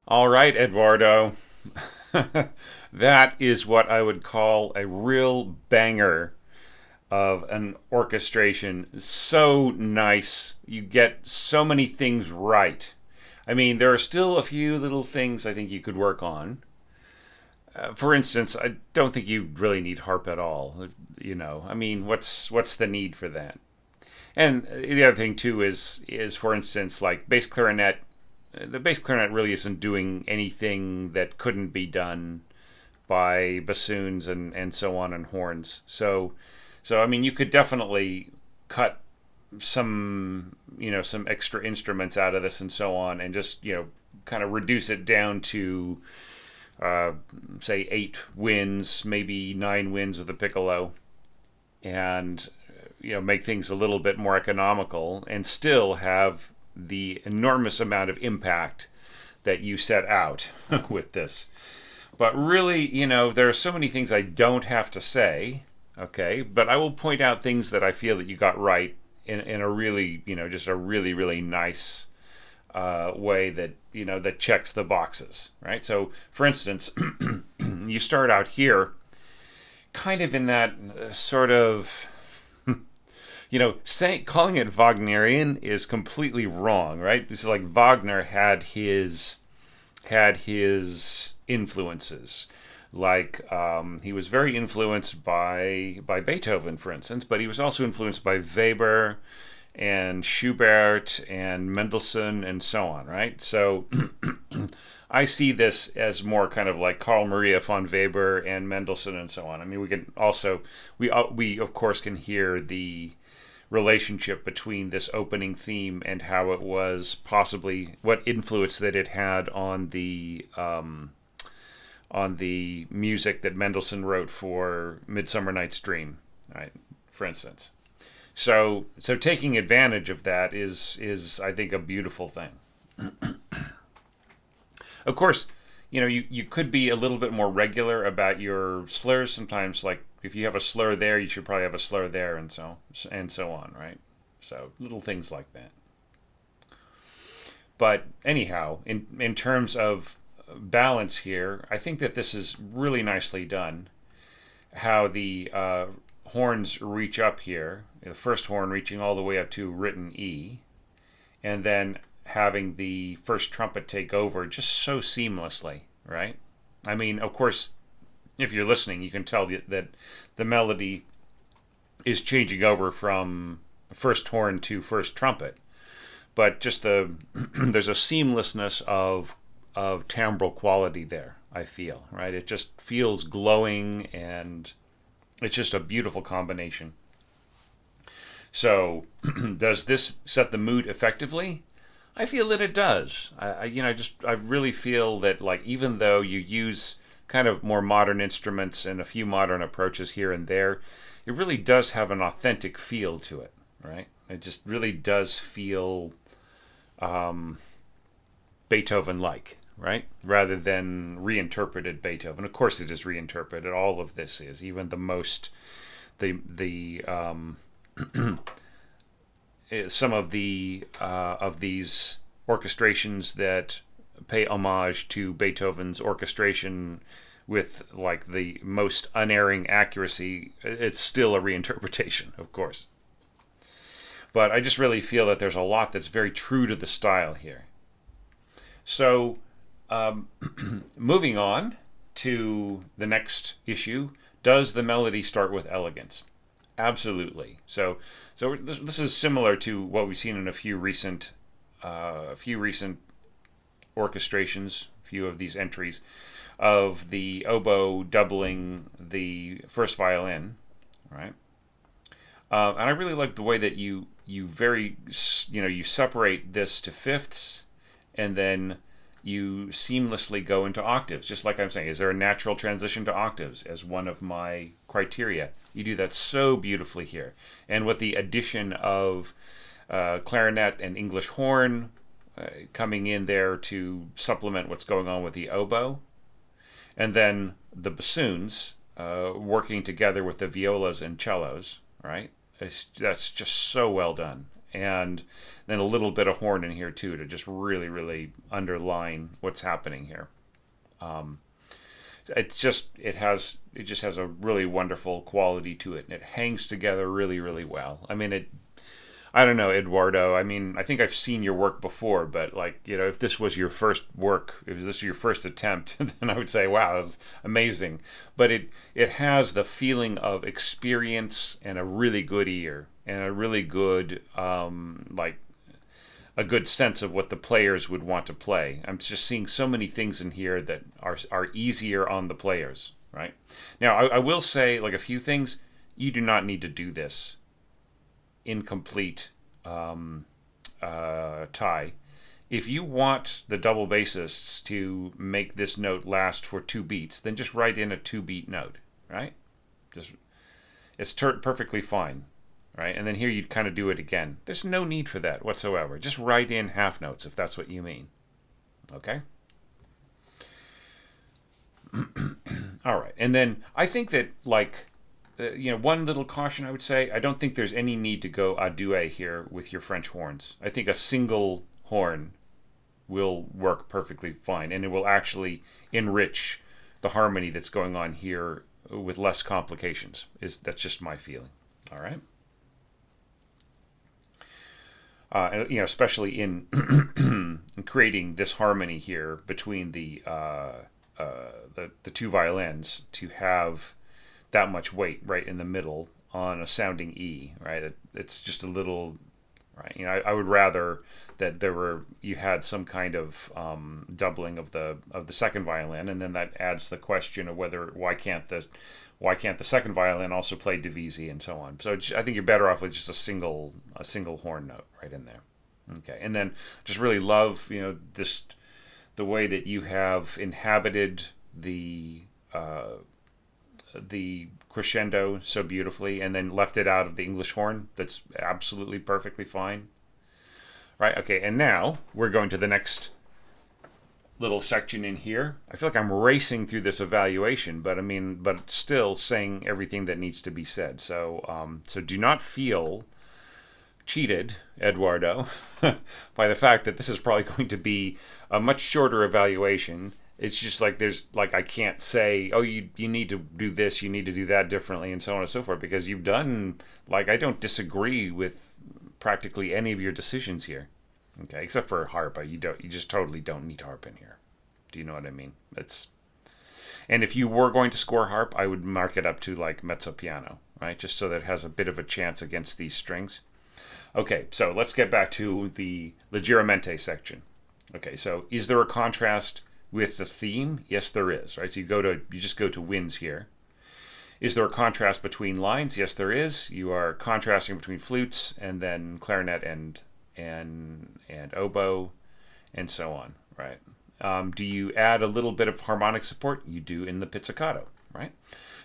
All right, Eduardo. That is what I would call a real banger of an orchestration. So nice. You get so many things right. I mean, there are still a few little things I think you could work on. For instance, I don't think you really need harp at all. I mean, what's the need for that? And the other thing too is for instance, like bass clarinet. The bass clarinet really isn't doing anything that couldn't be done by bassoons and so on and horns. So I mean, you could definitely cut some extra instruments out of this and so on, and just kind of reduce it down to uh, say 8 winds, maybe 9 winds with a piccolo, and make things a little bit more economical, and still have the enormous amount of impact that you set out with this. But really, there are so many things I don't have to say, okay? But I will point out things that I feel that you got right in a really, just a really, really nice way that checks the boxes, right? So, for instance, you start out here kind of in that sort of calling it Wagnerian is completely wrong, right? It's like Wagner had his influences. Like he was very influenced by Beethoven, for instance, but he was also influenced by Weber and Schubert and Mendelssohn and so on, right? So I see this as more kind of like Carl Maria von Weber and Mendelssohn and so on. I mean, we can also we of course can hear the relationship between this opening theme and how it was possibly what influence that it had on the music that Mendelssohn wrote for Midsummer Night's Dream, right? For instance. So taking advantage of that is I think a beautiful thing. Of course, you could be a little bit more regular about your slurs. Sometimes, like if you have a slur there, you should probably have a slur there, and so on, right? So little things like that. But anyhow, in terms of balance here, I think that this is really nicely done. How the horns reach up here, the first horn reaching all the way up to written E, and then having the first trumpet take over just so seamlessly, right? I mean, of course, if you're listening, you can tell that the melody is changing over from first horn to first trumpet, but just there's a seamlessness of timbral quality there. I feel right. It just feels glowing, and it's just a beautiful combination. So, does this set the mood effectively? I feel that it does. I really feel that, like, even though you use kind of more modern instruments and a few modern approaches here and there, it really does have an authentic feel to it, right? It just really does feel Beethoven-like, right? Rather than reinterpreted Beethoven. Of course, it is reinterpreted. All of this is, even the most, the some of these orchestrations that pay homage to Beethoven's orchestration with like the most unerring accuracy, it's still a reinterpretation, of course. But I just really feel that there's a lot that's very true to the style here. So, um, moving on to the next issue, does the melody start with elegance? Absolutely. So this is similar to what we've seen in a few recent orchestrations, a few of these entries of the oboe doubling the first violin, right? And I really like the way that you separate this to fifths, and then you seamlessly go into octaves. Just like I'm saying, is there a natural transition to octaves as one of my criteria? You do that so beautifully here, and with the addition of clarinet and English horn coming in there to supplement what's going on with the oboe, and then the bassoons working together with the violas and cellos, right? That's just so well done. and then a little bit of horn in here too to just really, really underline what's happening here. It just has a really wonderful quality to it, and it hangs together really, really well. I mean, I don't know, Eduardo. I mean, I think I've seen your work before, but like, if this was your first work, if this was your first attempt, then I would say, wow, that was amazing. But it has the feeling of experience and a really good ear and a really good like a good sense of what the players would want to play. I'm just seeing so many things in here that are easier on the players, right? Now, I will say like a few things. You do not need to do this incomplete tie. If you want the double bassists to make this note last for 2 beats, then just write in a 2-beat note, right? It's perfectly fine, right? And then here you'd kind of do it again. There's no need for that whatsoever. Just write in half notes if that's what you mean. Okay? All right. And then I think that like one little caution I would say, I don't think there's any need to go a duet here with your French horns. I think a single horn will work perfectly fine, and it will actually enrich the harmony that's going on here with less complications. That's just my feeling. All right. Especially in creating this harmony here between the 2 violins to have that much weight right in the middle on a sounding E, right? It's just a little, right? I would rather that you had some kind of doubling of the second violin, and then that adds the question of why can't the second violin also play Diez and so on. So I think you're better off with just a single horn note right in there. Okay, and then just really love the way that you have inhabited the crescendo so beautifully, and then left it out of the English horn. That's absolutely perfectly fine. Right, okay, and now we're going to the next little section in here. I feel like I'm racing through this evaluation, but it's still saying everything that needs to be said. So do not feel cheated, Eduardo, by the fact that this is probably going to be a much shorter evaluation. It's just like I can't say, oh, you need to do this, you need to do that differently, and so on and so forth, because you've done, I don't disagree with practically any of your decisions here. Okay, except for harp. You just totally don't need harp in here. Do you know what I mean? And if you were going to score harp, I would mark it up to mezzo piano, right? Just so that it has a bit of a chance against these strings. Okay, so let's get back to the Leggermente section. Okay, so is there a contrast with the theme? Yes, there is, right? So you just go to winds here. Is there a contrast between lines? Yes, there is. You are contrasting between flutes and then clarinet and oboe and so on, right? Do you add a little bit of harmonic support? You do in the pizzicato, right?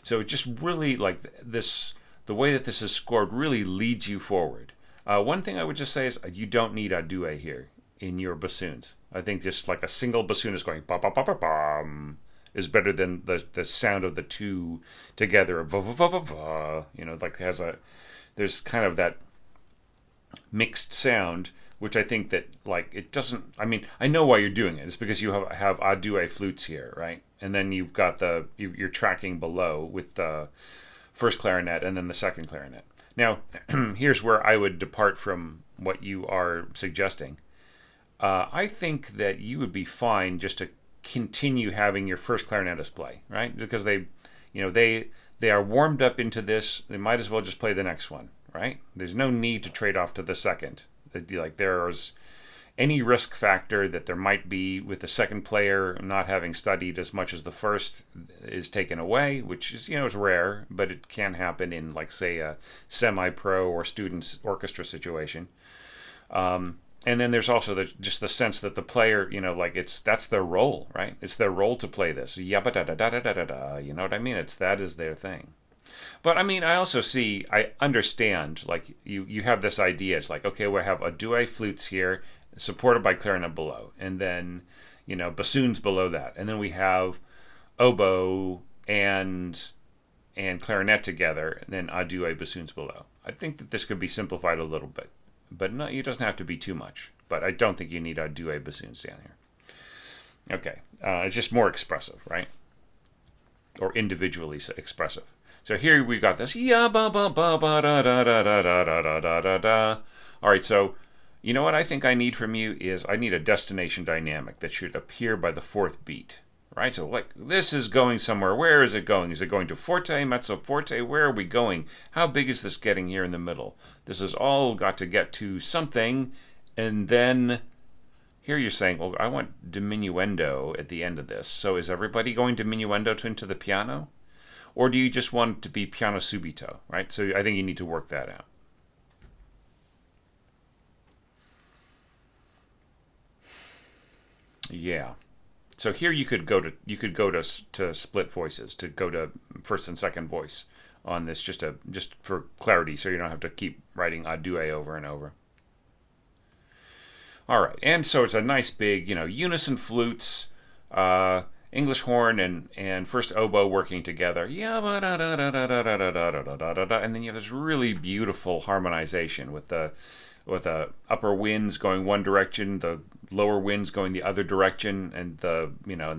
So it just really the way that this is scored really leads you forward. One thing I would just say is you don't need a duet here in your bassoons. I think just a single bassoon is going ba ba ba ba bum is better than the sound of the 2 together. Va va va va va. There's kind of that mixed sound, which I think that it doesn't. I mean, I know why you're doing it. It's because you have a duet flutes here, right? And then you've got you're tracking below with the first clarinet and then the second clarinet. Now, here's where I would depart from what you are suggesting. I think that you would be fine just to continue having your first clarinetist play, right? Because they are warmed up into this. They might as well just play the next one, right? There's no need to trade off to the second. There's any risk factor that there might be with the second player not having studied as much as the first is taken away, which is is rare, but it can happen in say a semi-pro or students orchestra situation. And then there's also just the sense that the player, that's their role, right? It's their role to play this. Yabba da da da da da da. You know what I mean? That is their thing. But I understand, you have this idea. It's okay, we have a duet flutes here, supported by clarinet below, and then, bassoons below that. And then we have oboe and clarinet together, and then a duet bassoons below. I think that this could be simplified a little bit. but no, it doesn't have to be too much. But I don't think you need a duet bassoons down here. Okay, it's just more expressive, right? Or individually expressive. So here we've got this ya ba ba ba ba da da da da da da da da da. All right, so you know what I think I need from you is I need a destination dynamic that should appear by the fourth beat, right? So like this is going somewhere. Where is it going? Is it going to forte, mezzo, forte? Where are we going? How big is this getting here in the middle? This has all got to get to something, and then here you're saying, well, I want diminuendo at the end of this. So is everybody going diminuendo into the piano? Or do you just want it to be piano subito, right? So I think you need to work that out. Yeah. So here you could go to split voices, to go to first and second voice on this, just for clarity, so you don't have to keep writing a duet over and over. All right, and so it's a nice big, unison flutes, English horn and first oboe working together. And then you have this really beautiful harmonization with the upper winds going one direction, the lower winds going the other direction, and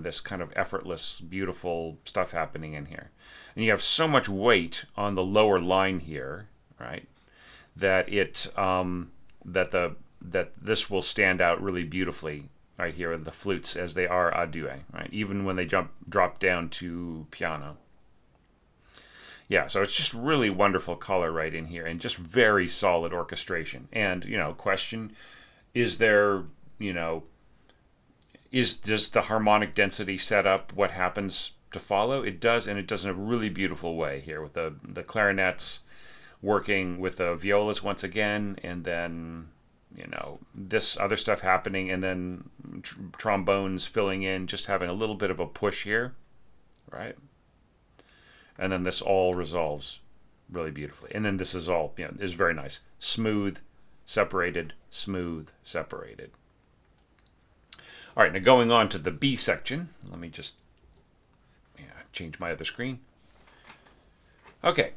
this kind of effortless, beautiful stuff happening in here. And you have so much weight on the lower line here, right? That that this will stand out really beautifully right here in the flutes as they are a duet, right? Even when they drop down to piano. Yeah, so it's just really wonderful color right in here and just very solid orchestration. And, question, is there, does the harmonic density set up what happens to follow? It does, and it does in a really beautiful way here with the clarinets working with the violas once again, and then this other stuff happening, and then trombones filling in, just having a little bit of a push here, right? And then this all resolves really beautifully. And then this is all, is very nice. Smooth, separated, smooth, separated. All right, now going on to the B section. Let me just change my other screen. Okay.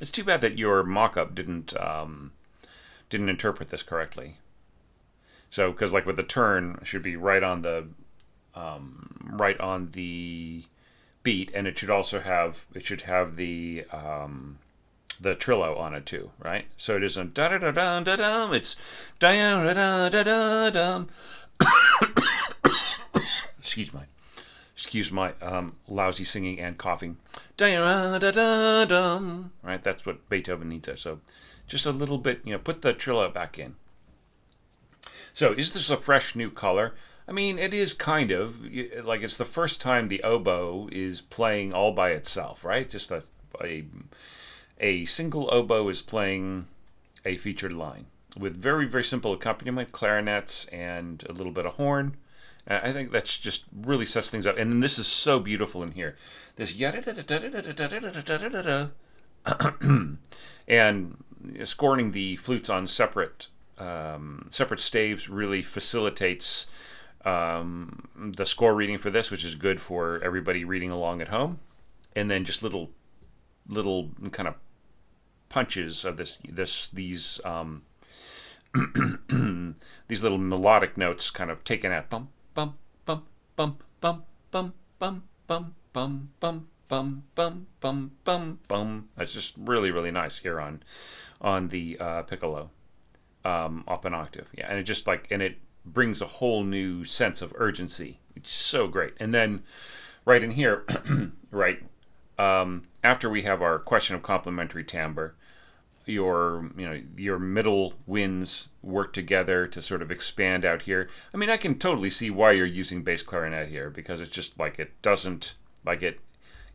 It's too bad that your mock-up didn't interpret this correctly. So, because like with the turn, it should be right on the beat, and it should also have the trillo on it too, right? So it isn't da da da da da da. It's da da da da da da. Excuse my lousy singing and coughing. Da da da da. Right, that's what Beethoven needs there. So, just a little bit, put the trillo back in. So, is this a fresh new color? I mean, it is kind of like it's the first time the oboe is playing all by itself, right? Just a single oboe is playing a featured line with very, very simple accompaniment, clarinets, and a little bit of horn. I think that's just really sets things up. And then this is so beautiful in here. This and scoring the flutes on separate staves really facilitates the score reading for this, which is good for everybody reading along at home. And then just little kind of punches of these these little melodic notes kind of taken at bum bum bum bum bum bum bum bum bum bum bum bum bum bum bum. That's just really, really nice here on the piccolo up an octave. Yeah, and it just it brings a whole new sense of urgency. It's so great. And then right in here, right after we have our question of complementary timbre, your middle winds work together to sort of expand out here. I mean, I can totally see why you're using bass clarinet here, because it's just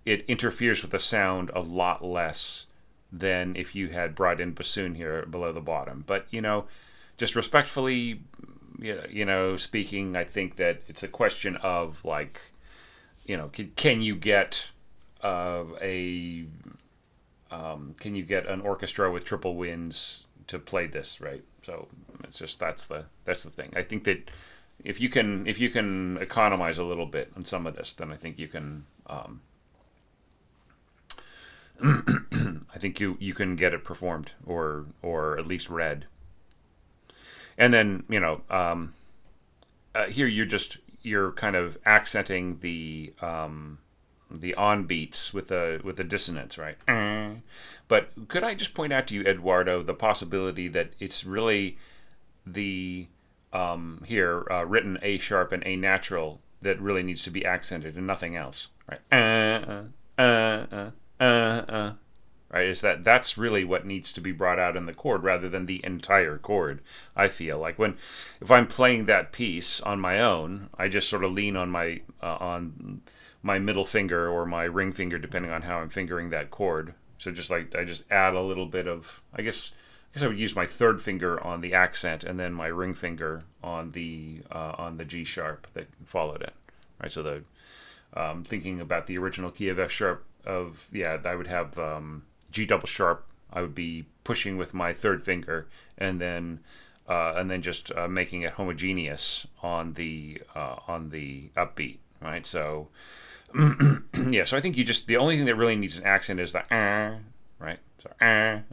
it interferes with the sound a lot less than if you had brought in bassoon here below the bottom. But just respectfully, speaking, I think that it's a question of can you get can you get an orchestra with triple winds to play this, right? So it's just that's the thing. I think that if you can economize a little bit on some of this, then I think you can I think you can get it performed or at least read. And then here you're kind of accenting the on beats with the dissonance, right? But could I just point out to you, Eduardo, the possibility that it's really the here written A sharp and A natural that really needs to be accented and nothing else, right? Right? Is that's really what needs to be brought out in the chord rather than the entire chord. I feel like if I'm playing that piece on my own, I just sort of lean on my middle finger or my ring finger, depending on how I'm fingering that chord. So just like I just add a little bit of, I guess I would use my third finger on the accent and then my ring finger on the G sharp that followed it. Right. So thinking about the original key of F sharp I would have G double sharp. I would be pushing with my third finger and then just making it homogeneous on the upbeat. Right. So yeah. So I think the only thing that really needs an accent is the right. So and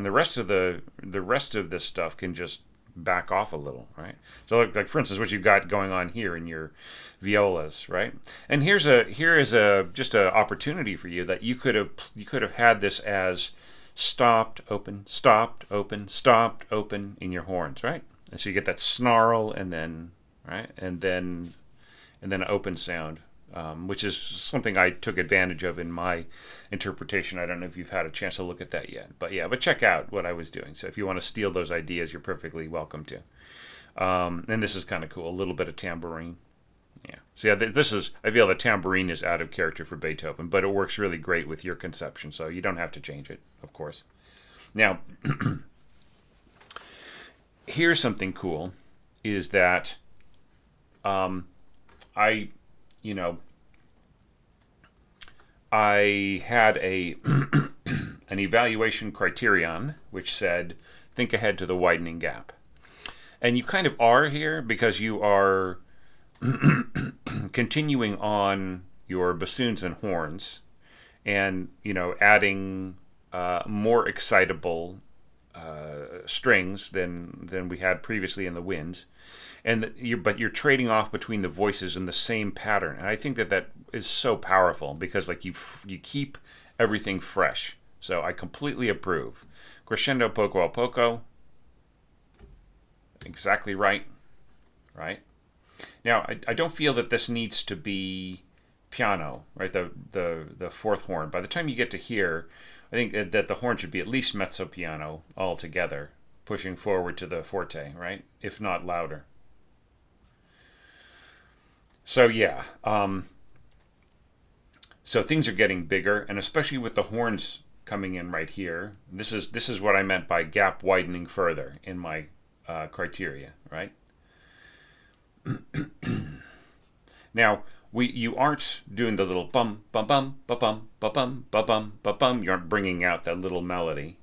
the rest of this stuff can just back off a little, right? So like for instance, what you've got going on here in your violas, right? And here is just a opportunity for you that you could have had this as stopped, open, stopped, open, stopped, open in your horns, right? And so you get that snarl and then right and then an open sound. Which is something I took advantage of in my interpretation. I don't know if you've had a chance to look at that yet, but check out what I was doing. So if you want to steal those ideas, you're perfectly welcome to. And this is kind of cool, a little bit of tambourine. Yeah. So I feel the tambourine is out of character for Beethoven, but it works really great with your conception, so you don't have to change it, of course. Now, here's something cool, is that I had an evaluation criterion which said, think ahead to the widening gap. And you kind of are here because you are continuing on your bassoons and horns and, adding more excitable strings than we had previously in the winds. But you're trading off between the voices in the same pattern, and I think that is so powerful because like you keep everything fresh. So I completely approve. Crescendo poco a poco. Exactly right. Right. Now I don't feel that this needs to be piano, right? The fourth horn. By the time you get to here, I think that the horn should be at least mezzo piano altogether, pushing forward to the forte, right? If not louder. So yeah, so things are getting bigger, and especially with the horns coming in right here. This is what I meant by gap widening further in my criteria, right? Now you aren't doing the little bum bum bum ba bum ba bum ba bum ba bum. You aren't bringing out that little melody.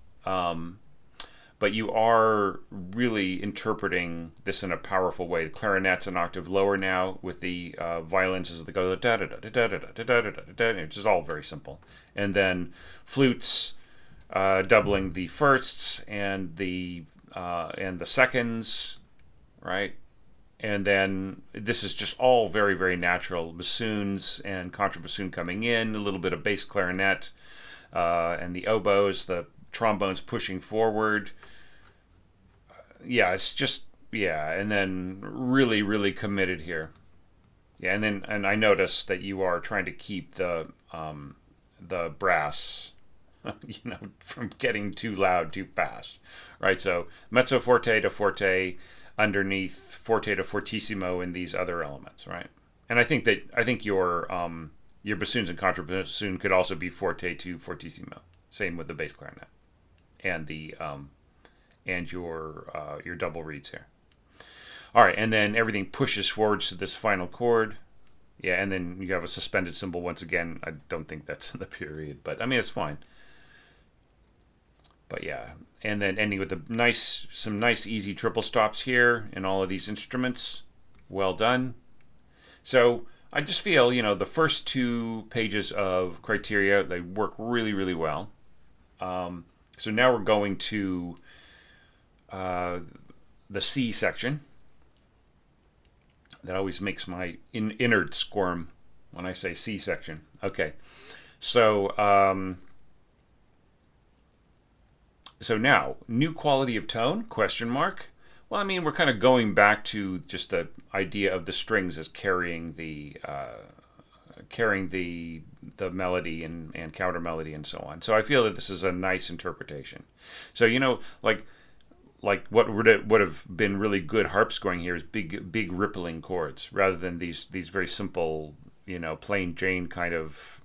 But you are really interpreting this in a powerful way. The clarinet's an octave lower now, with the violins as they go da da da da da da da da da da, which is all very simple. And then flutes doubling the firsts and the seconds, right? And then this is just all very, very natural. Bassoons and contrabassoon coming in, a little bit of bass clarinet, and the oboes, the trombones pushing forward. It's just and then really, really committed here. Yeah, and I notice that you are trying to keep the brass, from getting too loud too fast, right? So mezzo forte to forte, underneath forte to fortissimo in these other elements, right? And I think your bassoons and contrabassoon could also be forte to fortissimo. Same with the bass clarinet and the and your double reeds here. All right, and then everything pushes forwards to this final chord. Yeah, and then you have a suspended cymbal once again. I don't think that's in the period, but I mean it's fine. But yeah, and then ending with some nice easy triple stops here in all of these instruments. Well done. So I just feel, the first two pages of criteria, they work really, really well. So now we're going to the C section. That always makes my innards squirm when I say C section. Okay, so so now new quality of tone? Question mark. Well, I mean, we're kind of going back to just the idea of the strings as carrying the melody and counter melody and so on. So I feel that this is a nice interpretation. So like what would have been really good harp scoring here is big rippling chords rather than these very simple, plain Jane kind of,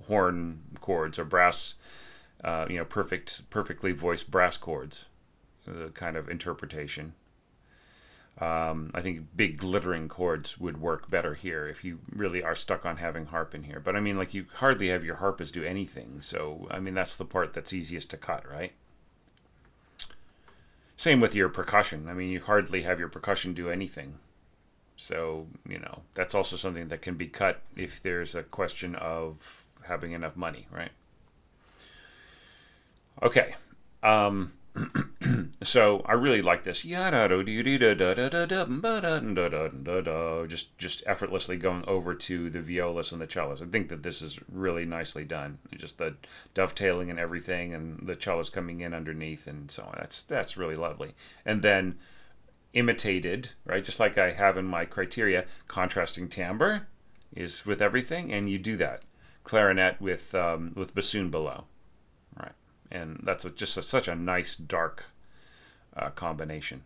horn chords or brass, perfectly voiced brass chords, kind of interpretation. I think big glittering chords would work better here if you really are stuck on having harp in here. But I mean, like, you hardly have your harpist do anything. So, I mean, that's the part that's easiest to cut, right? Same with your percussion. I mean, you hardly have your percussion do anything. So, that's also something that can be cut if there's a question of having enough money, right? Okay. So I really like this. Just effortlessly going over to the violas and the cellos. I think that this is really nicely done. Just the dovetailing and everything, and the cellos coming in underneath, and so on. That's really lovely. And then imitated, right? Just like I have in my criteria, contrasting timbre is with everything, and you do that. Clarinet with bassoon below, right? And that's such a nice dark combination.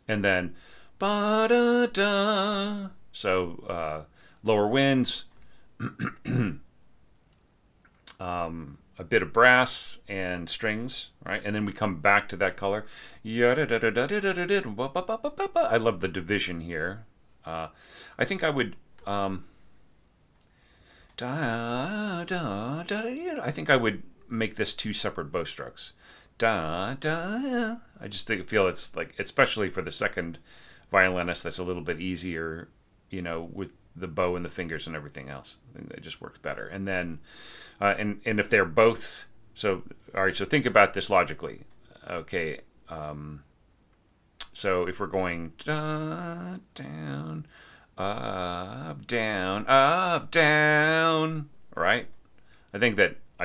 And then ba-da-da. So lower winds, a bit of brass and strings, right? And then we come back to that color. I love the division here. I think I would. I think I would make this two separate bow strokes. Da da. I just feel it's like, especially for the second violinist, that's a little bit easier, with the bow and the fingers and everything else. I think that just works better. And then, and if they're both, so all right. So think about this logically. Okay. So if we're going da, down, up, down, right? I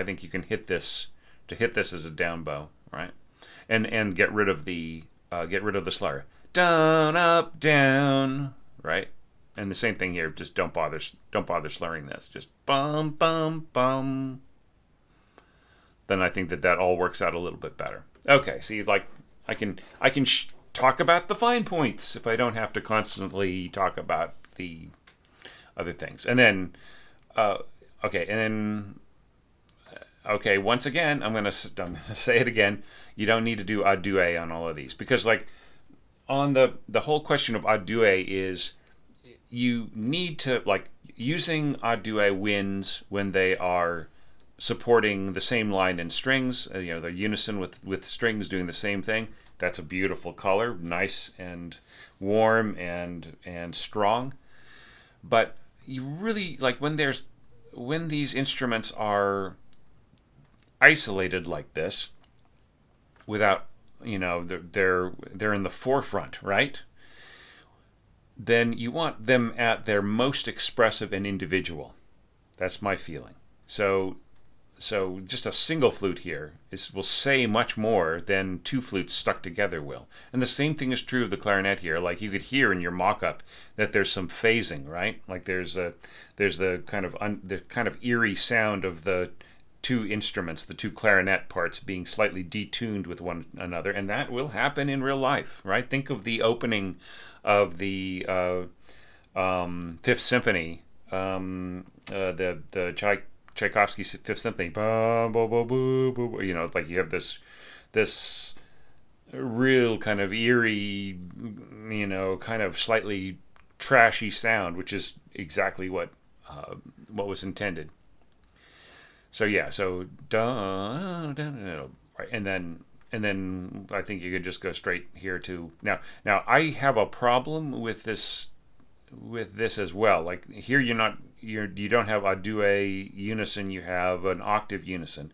think you can hit this as a down bow, right? And get rid of the slur. Down, up, down, right? And the same thing here. Just don't bother slurring this. Just bum, bum, bum. Then I think that all works out a little bit better. Okay, see, like I can talk about the fine points if I don't have to constantly talk about the other things. And then, okay, once again, I'm gonna say it again. You don't need to do a duet on all of these, because like on the whole question of a duet is you need to, like, using a duet wins when they are supporting the same line in strings. They're unison with strings doing the same thing. That's a beautiful color, nice and warm and strong. But you really, like, when these instruments are isolated like this, without, they're in the forefront, right? Then you want them at their most expressive and individual. That's my feeling. So just a single flute here will say much more than two flutes stuck together will. And the same thing is true of the clarinet here. Like, you could hear in your mock-up that there's some phasing, right? Like there's the kind of eerie sound of the two instruments, the two clarinet parts being slightly detuned with one another, and that will happen in real life, right? Think of the opening of the Fifth Symphony, the Tchaikovsky's Fifth Symphony. Like, you have this real kind of eerie, kind of slightly trashy sound, which is exactly what was intended. So yeah, so right, and then I think you could just go straight here to now. I have a problem with this with this as well. Like here, you don't have a duet unison. You have an octave unison,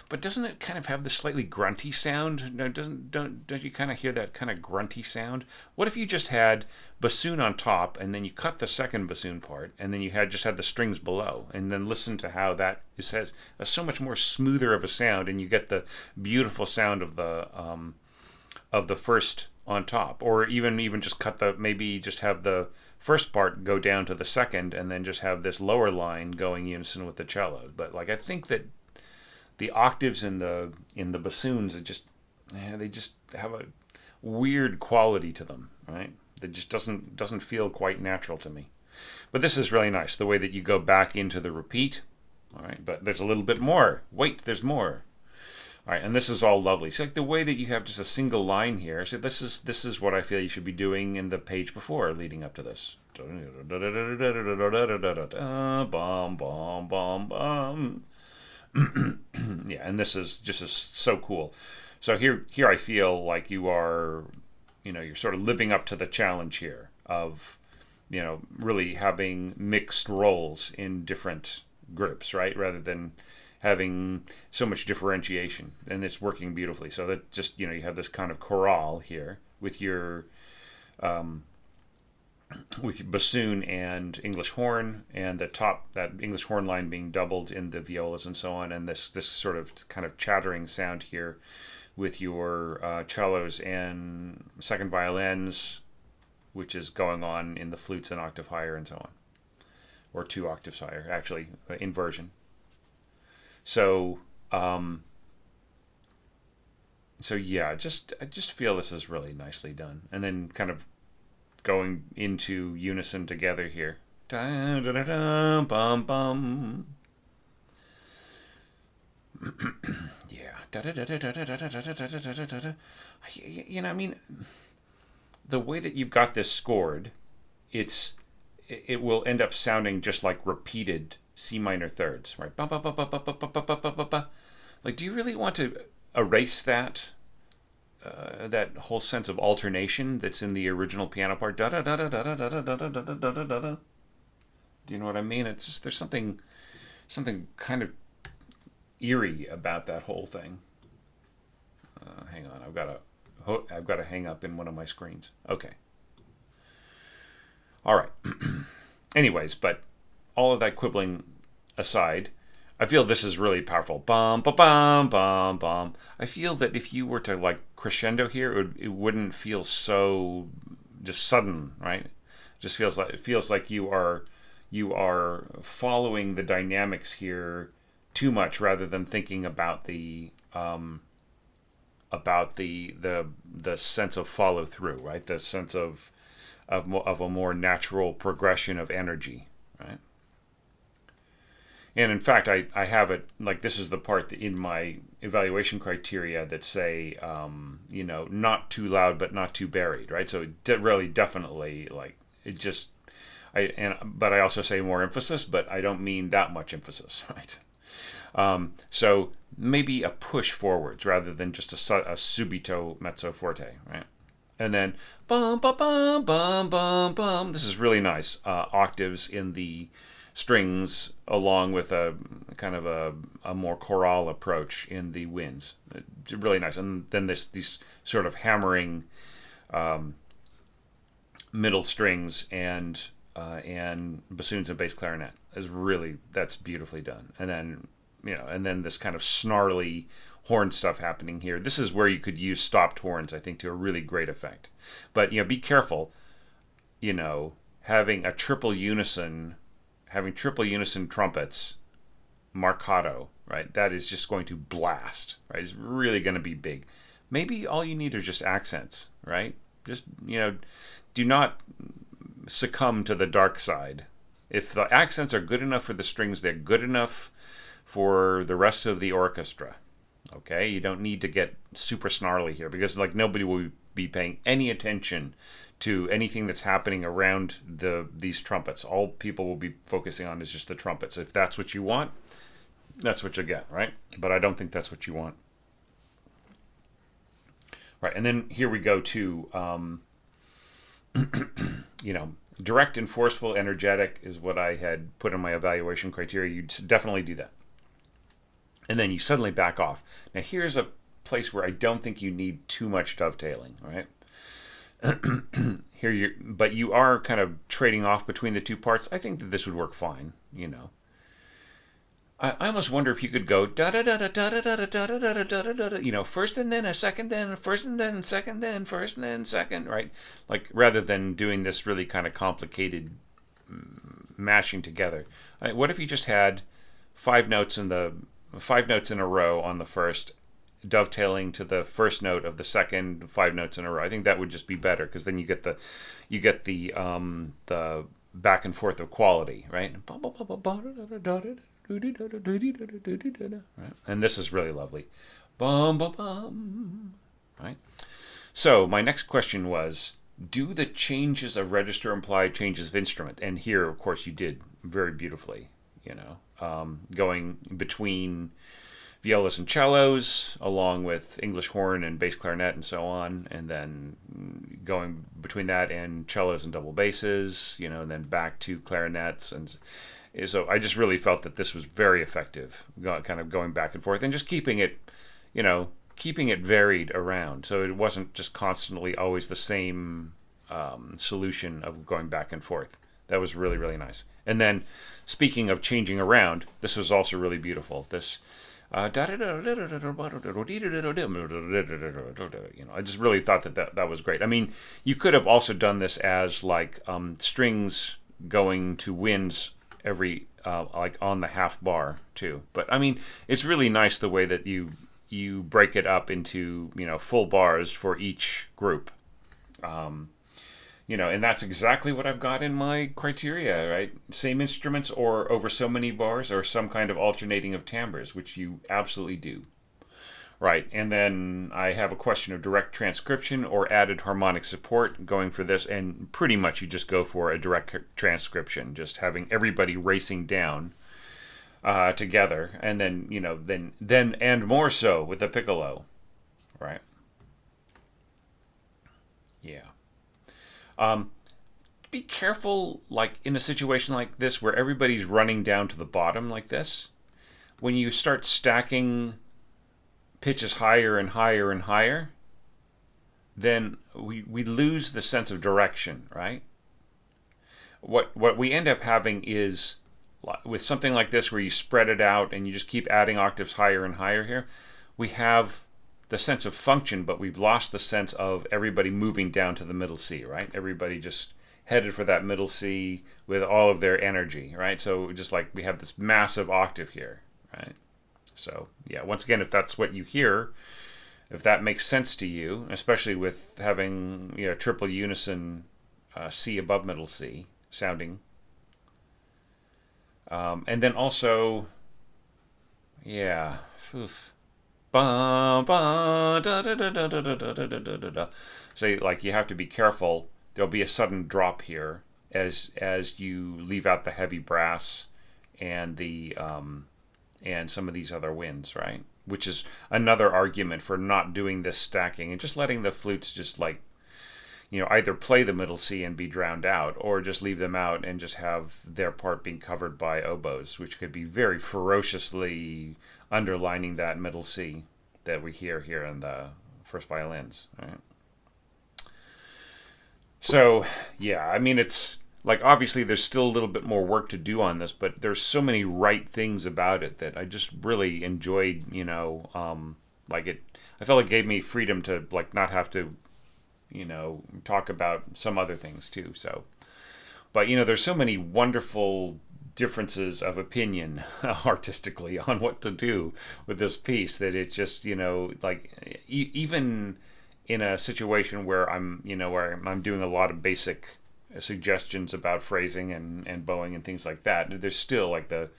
but doesn't it kind of have this slightly grunty sound? No, don't you kind of hear that kind of grunty sound? What if you just had bassoon on top, and then you cut the second bassoon part, and then you had the strings below, and then listen to how that has a so much more smoother of a sound, and you get the beautiful sound of the first on top, or even just maybe just have the first part go down to the second, and then just have this lower line going unison with the cello. But like I think that the octaves in the bassoons they just have a weird quality to them, right? That just doesn't feel quite natural to me. But this is really nice, the way that you go back into the repeat. All right, but there's a little bit more. Wait, there's more. All right, and this is all lovely. So like the way that you have just a single line here. So this is what I feel you should be doing in the page before, leading up to this. Yeah, and this is just so cool. So here I feel like you're sort of living up to the challenge here of, really having mixed roles in different groups, right? Rather than having so much differentiation, and it's working beautifully. So that just, you have this kind of chorale here with your bassoon and English horn, and that English horn line being doubled in the violas and so on, and this sort of kind of chattering sound here with your cellos and second violins, which is going on in the flutes an octave higher and so on, or 2 octaves higher, actually, inversion. So, yeah, I just feel this is really nicely done, and then kind of going into unison together here. Da, da, da, da, bum, bum. Yeah. Da, da, da, da, da, da, da, da, da, da, da, da. I mean, the way that you've got this scored, it will end up sounding just like repeated C minor thirds, right? Ba, ba, ba, ba, ba, ba, ba, ba, ba, ba, ba. Like, do you really want to erase that whole sense of alternation that's in the original piano part? Da da da da da da da da da da da da da da. Do you know what I mean? It's just there's something kind of eerie about that whole thing. Hang on, I've got to hang up in one of my screens. Okay. All right. Anyways, but all of that quibbling aside, I feel this is really powerful. Bum, ba, bum, bum, bum. I feel that if you were to like crescendo here, it wouldn't feel so just sudden, right? It feels like you are following the dynamics here too much, rather than thinking about the sense of follow through, right? The sense of a more natural progression of energy, right? And in fact, I have it like this is the part that in my evaluation criteria that say, not too loud but not too buried, right? So it really definitely like it just, but I also say more emphasis, but I don't mean that much emphasis, right? So maybe a push forwards rather than just a subito mezzo forte, right? And then bum bum bum bum bum bum. This is really nice. Octaves in the strings, along with a kind of a more chorale approach in the winds. It's really nice. And then these sort of hammering middle strings and bassoons and bass clarinet that's beautifully done. And then this kind of snarly horn stuff happening here. This is where you could use stopped horns, I think, to a really great effect. But be careful. Having triple unison trumpets, marcato, right? That is just going to blast, right? It's really going to be big. Maybe all you need are just accents, right? Just do not succumb to the dark side. If the accents are good enough for the strings, they're good enough for the rest of the orchestra. Okay, you don't need to get super snarly here, because nobody will be paying any attention to anything that's happening around these trumpets. All people will be focusing on is just the trumpets. If that's what you want, that's what you get, right? But I don't think that's what you want. Right, and then here we go to Direct and forceful, energetic is what I had put in my evaluation criteria. You definitely do that. And then you suddenly back off. Now here's a place where I don't think you need too much dovetailing, right? But you are kind of trading off between the two parts. I think that this would work fine, you know. I almost wonder if you could go da da da da da da da da da da da da da, you know, first and then a second, then first and then second, then first and then second, right? Like rather than doing this really kind of complicated mashing together. What if you just had 5 notes in a row on the first, dovetailing to the first note of the second, 5 notes in a row? I think that would just be better because then you get the back and forth of quality, right? Right? And this is really lovely. Bum, bum, bum. Right? So my next question was, do the changes of register imply changes of instrument? And here, of course, you did very beautifully, you know, going between violas and cellos, along with English horn and bass clarinet and so on, and then going between that and cellos and double basses, you know, and then back to clarinets. And so I just really felt that this was very effective, kind of going back and forth and just keeping it, you know, keeping it varied around. So it wasn't just constantly always the same solution of going back and forth. That was really, really nice. And then speaking of changing around, this was also really beautiful. This you know, I just really thought that was great. I mean, you could have also done this as like strings going to winds every like on the half bar too. But I mean, it's really nice the way that you break it up into, you know, full bars for each group. You know, and that's exactly what I've got in my criteria, right? Same instruments or over so many bars or some kind of alternating of timbres, which you absolutely do. Right, and then I have a question of direct transcription or added harmonic support going for this, and pretty much you just go for a direct transcription, just having everybody racing down together, and then, you know, then and more so with the piccolo, right? Yeah. Be careful, like in a situation like this where everybody's running down to the bottom like this. When you start stacking pitches higher and higher and higher, then we lose the sense of direction, right? What we end up having is, with something like this where you spread it out and you just keep adding octaves higher and higher here, we have the sense of function, but we've lost the sense of everybody moving down to the middle C, right? Everybody just headed for that middle C with all of their energy, right? So just like we have this massive octave here, right? So yeah, once again, if that's what you hear, if that makes sense to you, especially with having, you know, triple unison C above middle C sounding, and then also, yeah, oof. Ba, ba, da, da, da, da, da, da, da, da, da, da. So like you have to be careful. There'll be a sudden drop here as you leave out the heavy brass and the and some of these other winds, right? Which is another argument for not doing this stacking and just letting the flutes just, like, you know, either play the middle C and be drowned out, or just leave them out and just have their part being covered by oboes, which could be very ferociously underlining that middle C that we hear here in the first violins, right? So, yeah, I mean, it's like, obviously there's still a little bit more work to do on this, but there's so many right things about it that I just really enjoyed, you know, like I felt like it gave me freedom to, like, not have to, you know, talk about some other things too. So, but, you know, there's so many wonderful differences of opinion artistically on what to do with this piece that it just, you know, like even in a situation where I'm, you know, where I'm doing a lot of basic suggestions about phrasing and bowing and things like that, there's still like the,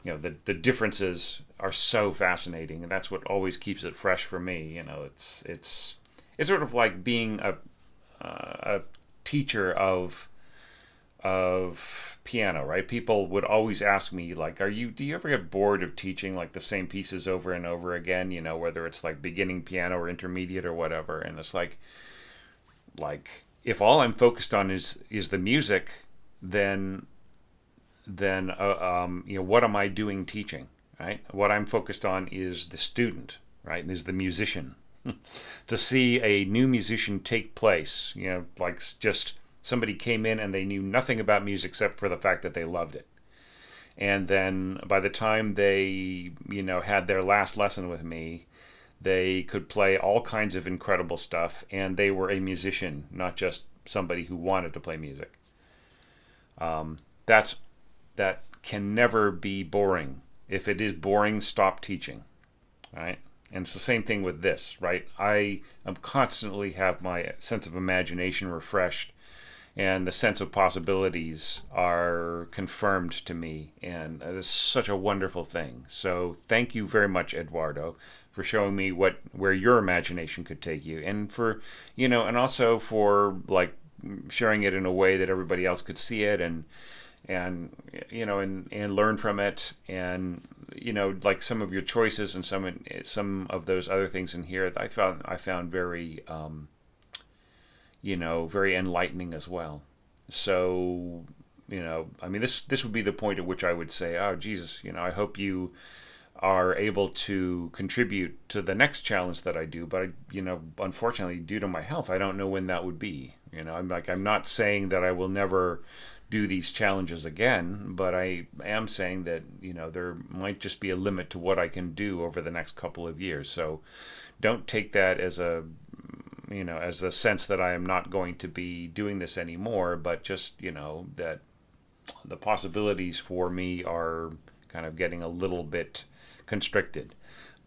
you know, the differences are so fascinating, and that's what always keeps it fresh for me. You know, it's sort of like being a teacher of piano, right? People would always ask me, like, do you ever get bored of teaching like the same pieces over and over again, you know, whether it's like beginning piano or intermediate or whatever? And it's like if all I'm focused on is the music, then what am I doing teaching, right? What I'm focused on is the student, right? Is the musician. To see a new musician take place, like just somebody came in and they knew nothing about music except for the fact that they loved it. And then by the time they, had their last lesson with me, they could play all kinds of incredible stuff, and they were a musician, not just somebody who wanted to play music. That can never be boring. If it is boring, stop teaching, right? And it's the same thing with this, right? I am constantly have my sense of imagination refreshed, and the sense of possibilities are confirmed to me, and it is such a wonderful thing. So thank you very much, Eduardo, for showing me where your imagination could take you, and for and also for like sharing it in a way that everybody else could see it, and learn from it, and like some of your choices and some of those other things in here that I found very very enlightening as well. So I mean, this would be the point at which I would say, oh Jesus, I hope you are able to contribute to the next challenge that I do, but unfortunately, due to my health, I don't know when that would be. I'm not saying that I will never do these challenges again, but I am saying that there might just be a limit to what I can do over the next couple of years. So don't take that as a sense that I am not going to be doing this anymore, but just that the possibilities for me are kind of getting a little bit constricted.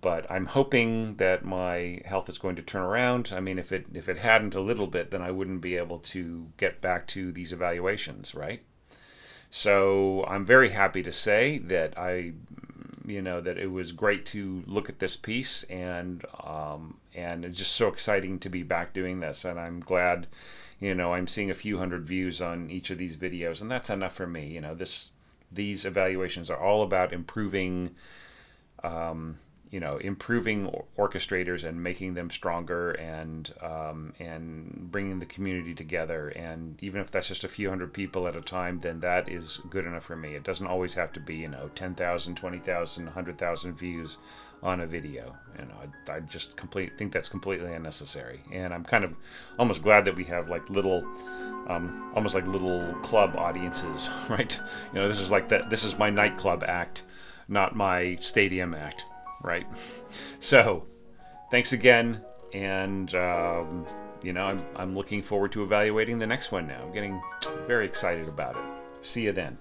But I'm hoping that my health is going to turn around. I mean, if it hadn't a little bit, then I wouldn't be able to get back to these evaluations, right? So I'm very happy to say that that it was great to look at this piece, and it's just so exciting to be back doing this. And I'm glad, I'm seeing a few hundred views on each of these videos, and that's enough for me. These evaluations are all about improving improving orchestrators and making them stronger, and bringing the community together. And even if that's just a few hundred people at a time, then that is good enough for me. It doesn't always have to be 10,000, 20,000, 100,000 views on a video. I just think that's completely unnecessary. And I'm kind of almost glad that we have like little almost like little club audiences, right? This is like that. This is my nightclub act, not my stadium act. Right. So thanks again. And, I'm looking forward to evaluating the next one now. I'm getting very excited about it. See you then.